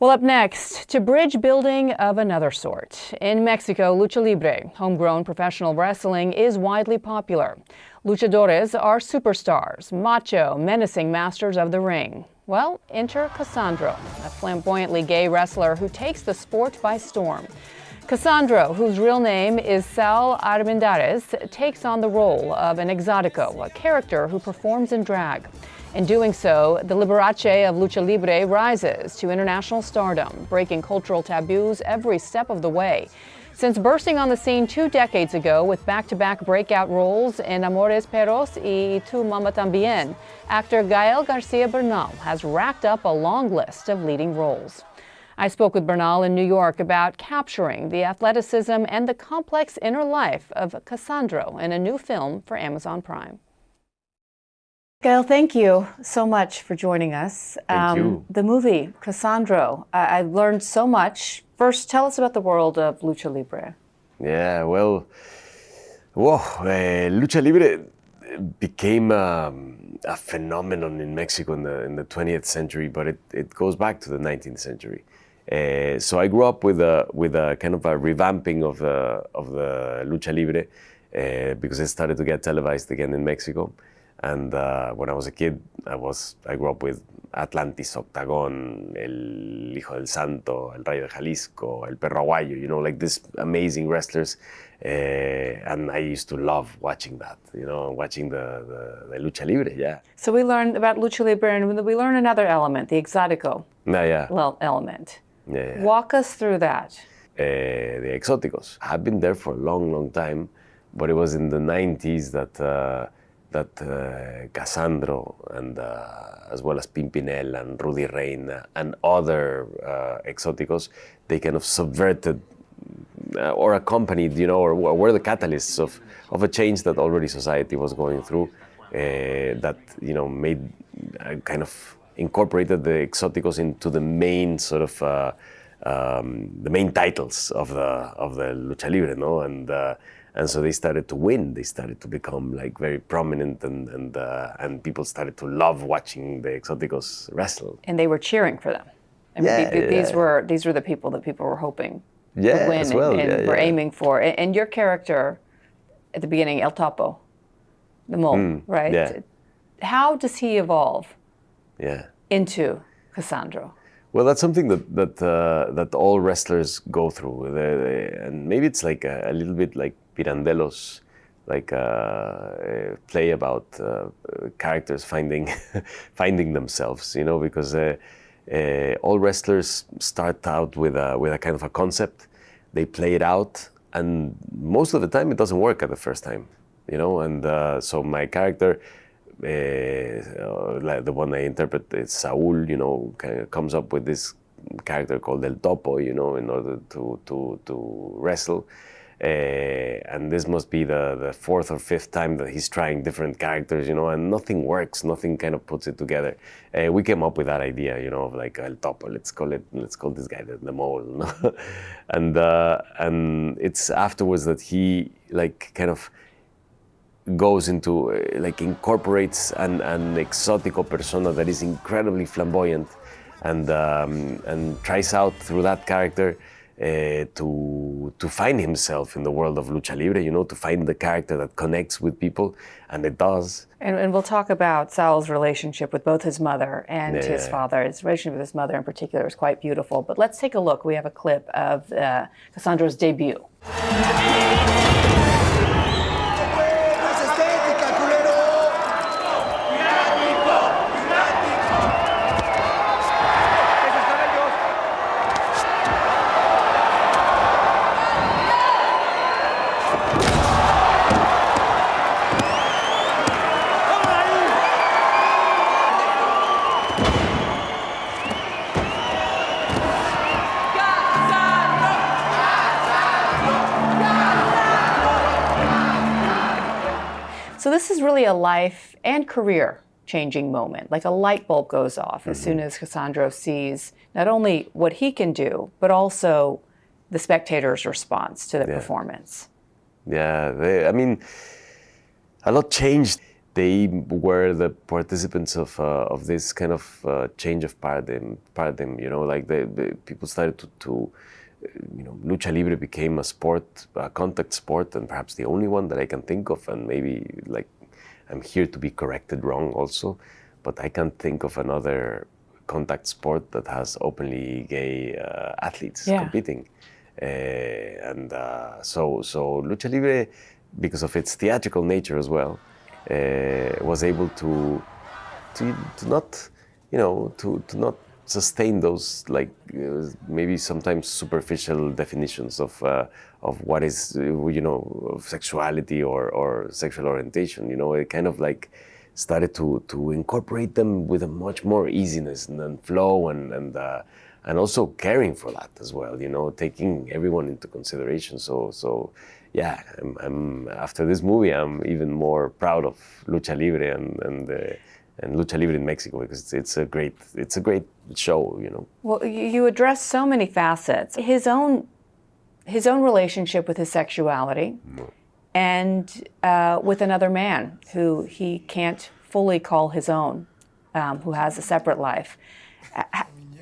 Well, up next, to bridge building of another sort. In Mexico, lucha libre, homegrown professional wrestling, is widely popular. Luchadores are superstars, macho, menacing masters of the ring. Well, enter Cassandro, a flamboyantly gay wrestler who takes the sport by storm. Cassandro, whose real name is Saul Armendariz, takes on the role of an exotico, a character who performs in drag. In doing so, the Liberace of lucha libre rises to international stardom, breaking cultural taboos every step of the way. Since bursting on the scene 2 decades ago with back-to-back breakout roles in Amores Perros y Tu Mama Tambien, actor Gael García Bernal has racked up a long list of leading roles. I spoke with Bernal in New York about capturing the athleticism and the complex inner life of Cassandro in a new film for Amazon Prime. Gael, thank you so much for joining us. Thank you. The movie, Cassandro, I've learned so much. First, tell us about the world of lucha libre. Yeah, well, lucha libre became a phenomenon in Mexico in the 20th century, but it goes back to the 19th century. So I grew up with a kind of a revamping of the lucha libre because it started to get televised again in Mexico. And when I was a kid, I grew up with Atlantis, Octagon, El Hijo del Santo, El Rayo de Jalisco, El Perro Aguayo, you know, like these amazing wrestlers. And I used to love watching that, you know, watching the lucha libre, yeah. So we learned about lucha libre, and we learned another element, the exotico element. Yeah. Walk us through that. The exóticos have been there for a long, long time, but it was in the 90s that Cassandro and as well as Pimpinel and Rudy Reina and other exóticos, they kind of subverted or accompanied, you know, or were the catalysts of a change that already society was going through, that, you know, made kind of incorporated the exóticos into the main sort of the main titles of the lucha libre, no? And so they started to win. They started to become like very prominent, and people started to love watching the exóticos wrestle. And they were cheering for them. I mean, these were the people that people were hoping would win as well. and were aiming for. And your character at the beginning, El Topo, the mole, right? Yeah. How does he evolve into Cassandro? Well, that's something that all wrestlers go through, and maybe it's like a little bit like Pirandello's, like play about characters finding themselves, you know, because all wrestlers start out with a kind of a concept, they play it out, and most of the time it doesn't work at the first time, you know, and so my character. Like the one I interpret is Saul, you know, kind of comes up with this character called El Topo, you know, in order to wrestle. And this must be the 4th or 5th time that he's trying different characters, you know, and nothing works, nothing kind of puts it together. We came up with that idea, you know, of like El Topo, let's call this guy the mole, no? And it's afterwards that he like kind of goes into, like incorporates an exotico persona that is incredibly flamboyant, and tries out through that character to find himself in the world of lucha libre, you know, to find the character that connects with people, and it does. And we'll talk about Saul's relationship with both his mother and his father. His relationship with his mother in particular is quite beautiful. But let's take a look. We have a clip of Cassandro's debut. So this is really a life and career-changing moment, like a light bulb goes off as soon as Cassandro sees not only what he can do, but also the spectator's response to the performance. Yeah, I mean, a lot changed they were the participants of this kind of change of paradigm. You know, like the people started to you know, lucha libre became a sport, a contact sport, and perhaps the only one that I can think of. And maybe, like, I'm here to be corrected wrong also, but I can't think of another contact sport that has openly gay athletes competing. So lucha libre, because of its theatrical nature as well, was able to not, you know, to not sustain those, like, maybe sometimes superficial definitions of what is, you know, of sexuality or sexual orientation. You know, it kind of like started to incorporate them with a much more easiness and flow and also caring for that as well. You know, taking everyone into consideration. So yeah, I'm after this movie, I'm even more proud of lucha libre and lucha libre in Mexico, because it's a great show, you know. Well, you address so many facets. His own relationship with his sexuality, and with another man who he can't fully call his own, who has a separate life.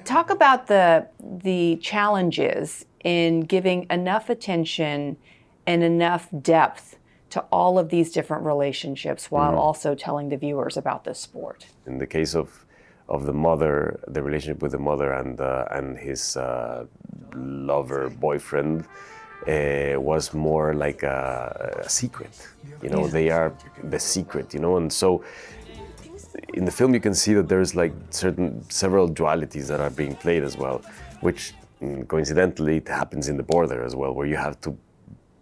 Talk about the challenges in giving enough attention and enough depth to all of these different relationships while also telling the viewers about this sport. In the case of the mother, the relationship with the mother and his lover boyfriend was more like a secret. You know, they are the secret. You know, and so in the film you can see that there's like several dualities that are being played as well, which coincidentally it happens in the border as well, where you have to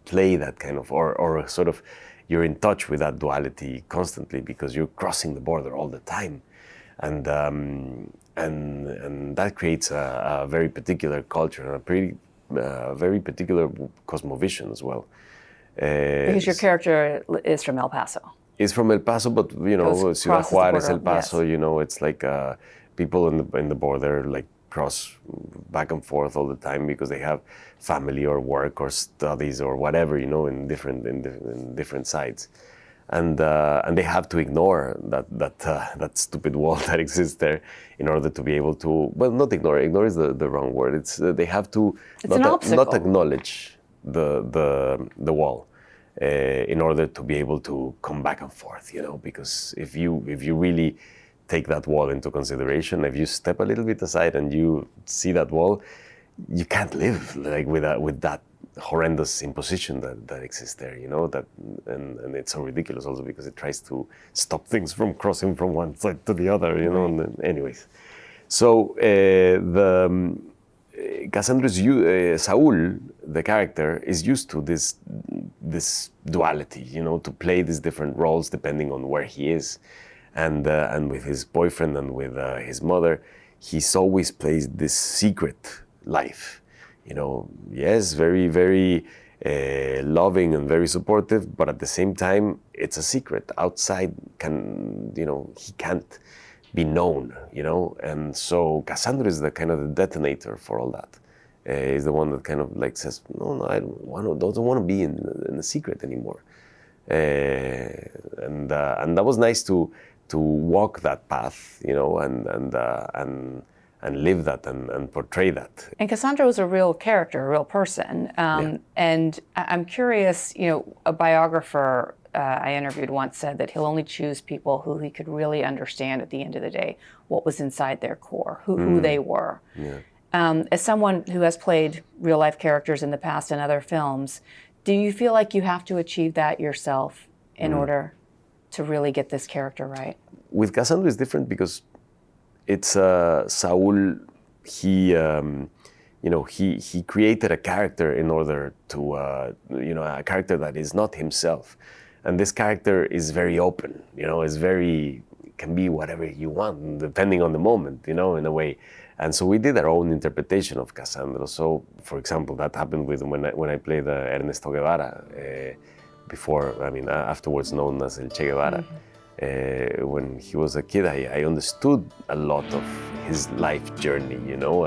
play that kind of, or sort of, you're in touch with that duality constantly because you're crossing the border all the time, and that creates a very particular culture and a pretty very particular cosmovision as well. Because your character is from El Paso. It's from El Paso, but you know, Ciudad Juárez, El Paso. You know, it's like people in the border like cross back and forth all the time because they have family or work or studies or whatever, you know, in different sides, and they have to ignore that stupid wall that exists there in order to be able to, well, not ignore. Ignore is the wrong word. It's they have to not acknowledge the wall in order to be able to come back and forth, you know, because if you really take that wall into consideration, if you step a little bit aside and you see that wall, you can't live like with that horrendous imposition that exists there, you know, that and it's so ridiculous also because it tries to stop things from crossing from one side to the other, you know. And then, anyways, so Cassandra's Saul, the character, is used to this duality, you know, to play these different roles depending on where he is. And with his boyfriend and with his mother, he's always plays this secret life. You know, yes, very, very loving and very supportive, but at the same time, it's a secret. Outside he can't be known, you know? And so Cassandra is the kind of the detonator for all that. Is the one that kind of like says, no, I don't want to be in the secret anymore. And that was nice to walk that path, you know, and live that and portray that. And Cassandra was a real character, a real person. And I'm curious, you know, a biographer I interviewed once said that he'll only choose people who he could really understand at the end of the day what was inside their core, who they were. Yeah. As someone who has played real life characters in the past in other films, do you feel like you have to achieve that yourself in order to really get this character right? With Cassandra, it's different because it's Saul. He created a character in order to, a character that is not himself, and this character is very open. You know, can be whatever you want depending on the moment. You know, in a way. And so we did our own interpretation of Cassandra. So, for example, that happened with when I played Ernesto Guevara. Afterwards known as El Che Guevara. When he was a kid, I understood a lot of his life journey, you know.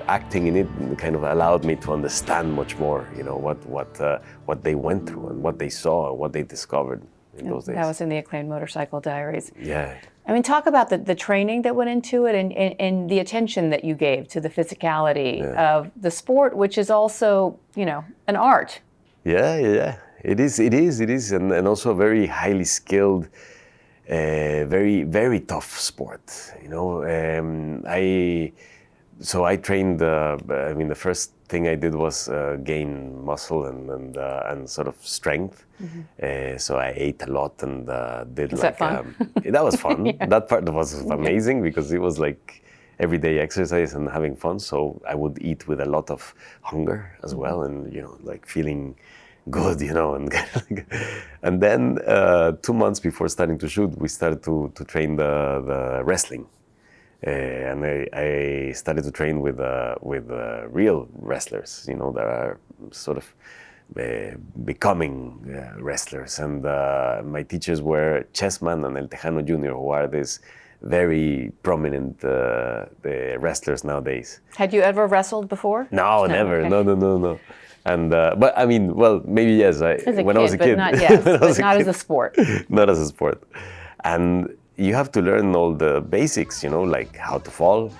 Acting in it kind of allowed me to understand much more, you know, what they went through and what they saw and what they discovered. in those days. That was in the acclaimed Motorcycle Diaries. Yeah. I mean, talk about the training that went into it and the attention that you gave to the physicality of the sport, which is also, an art. Yeah. It is, and also a very highly skilled, very, very tough sport. I trained. The first thing I did was gain muscle and sort of strength. So I ate a lot and did Was that fun? That was fun. Yeah. That part was amazing because it was like everyday exercise and having fun. So I would eat with a lot of hunger as well, and like feeling good, and then 2 months before starting to shoot, we started to train the wrestling. And I started to train with real wrestlers, that are sort of becoming wrestlers. And my teachers were Chessman and El Tejano Jr., who are these very prominent wrestlers nowadays. Had you ever wrestled before? No, never. Okay. No. And but I mean, well, maybe yes. When I was a kid, not as a sport. Not as a sport, and you have to learn all the basics, like how to fall,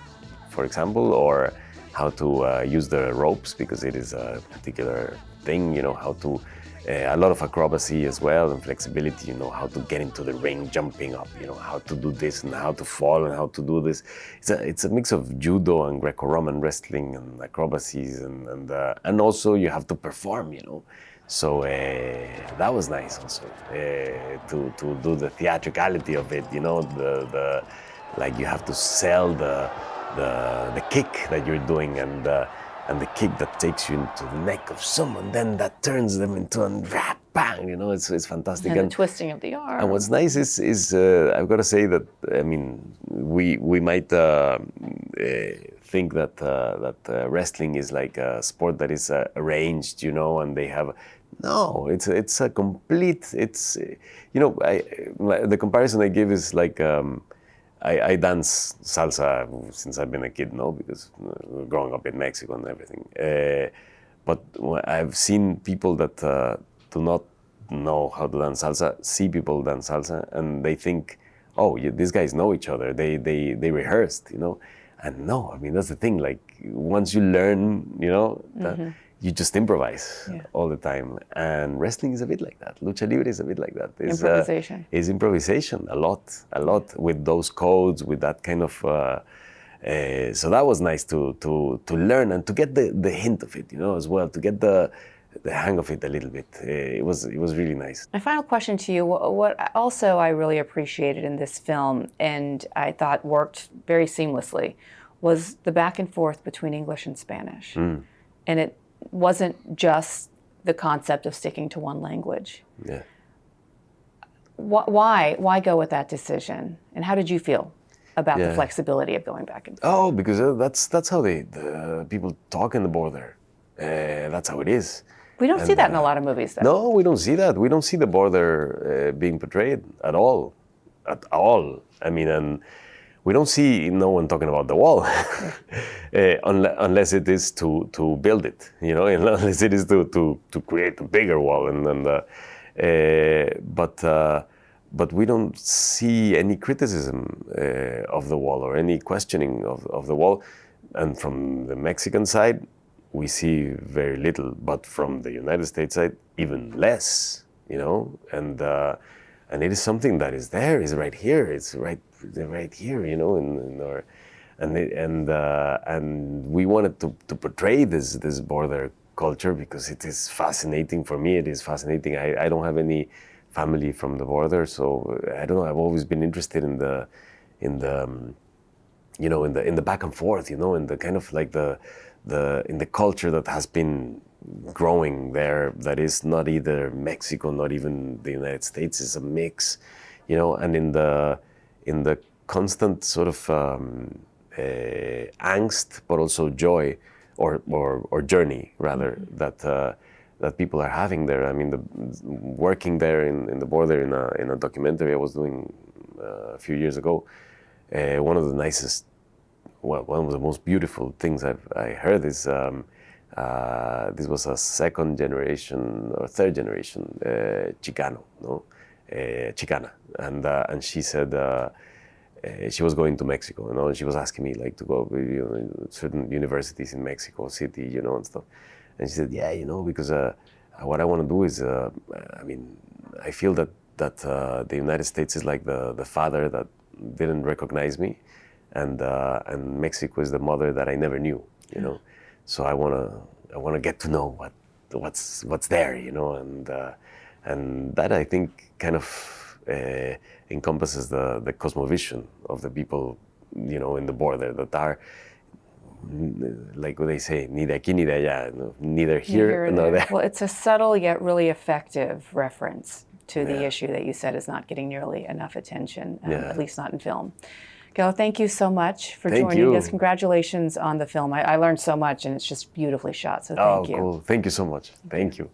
for example, or how to use the ropes, because it is a particular thing, how to, a lot of acrobacy as well, and flexibility, how to get into the ring, jumping up, how to do this and how to fall and how to do this. It's a mix of judo and Greco-Roman wrestling and acrobacies, and also you have to perform, So that was nice also to do the theatricality of it, the like you have to sell the kick that you're doing and the kick that takes you into the neck of someone, then that turns them into a rap bang, it's fantastic. And the twisting of the arm. And what's nice is I've got to say that, I mean, we might think that wrestling is like a sport that is arranged, and they have. No, it's a complete. The comparison I give is like I dance salsa since I've been a kid, because growing up in Mexico and everything. But I've seen people that do not know how to dance salsa, see people dance salsa, and they think, oh, these guys know each other. They rehearsed, And no, I mean that's the thing. Like once you learn, you just improvise all the time. And wrestling is a bit like that. Lucha Libre is a bit like that. It's, improvisation. It's improvisation, a lot with those codes, with that kind of... so that was nice to learn and to get the hint of it, as well, to get the hang of it a little bit. It was really nice. My final question to you, what also I really appreciated in this film, and I thought worked very seamlessly, was the back and forth between English and Spanish. And it wasn't just the concept of sticking to one language. Yeah. Why go with that decision? And how did you feel about the flexibility of going back and forth? Oh, because that's how the people talk in the border. That's how it is. We don't see that in a lot of movies, though. No, we don't see that. We don't see the border being portrayed at all. At all. I mean, and we don't see no one talking about the wall, unless it is to build it, unless it is to create a bigger wall. But we don't see any criticism of the wall or any questioning of the wall. And from the Mexican side, we see very little, but from the United States side, even less, and it is something that is there, is right here, it's right here, in our, and we wanted to portray this border culture because it is fascinating. For me, it is fascinating. I don't have any family from the border, so I don't know. I've always been interested in the back and forth, in the kind of like in the culture that has been growing there, that is not either Mexico, not even the United States, is a mix, and in the constant sort of angst, but also joy, or journey rather, that people are having there. I mean, working there in the border in a documentary I was doing a few years ago, one of the nicest, one of the most beautiful things I heard is this was a second generation or third generation Chicano, Chicana, and she said she was going to Mexico, you know, and she was asking me like to go, you know, certain universities in Mexico City, you know, and stuff. And she said, yeah, you know, because what I want to do is, I mean, I feel that the United States is like the father that didn't recognize me, and Mexico is the mother that I never knew, you know. So I wanna get to know what's there, you know, and that I think kind of encompasses the cosmovision of the people, you know, in the border that are, like what they say, ni de aquí ni de allá, you know, neither here nor there. Well, it's a subtle yet really effective reference to the issue that you said is not getting nearly enough attention, at least not in film. Gael, thank you so much for joining us. Congratulations on the film. I learned so much, and it's just beautifully shot, so thank you. Oh, cool. Thank you so much. Thank you.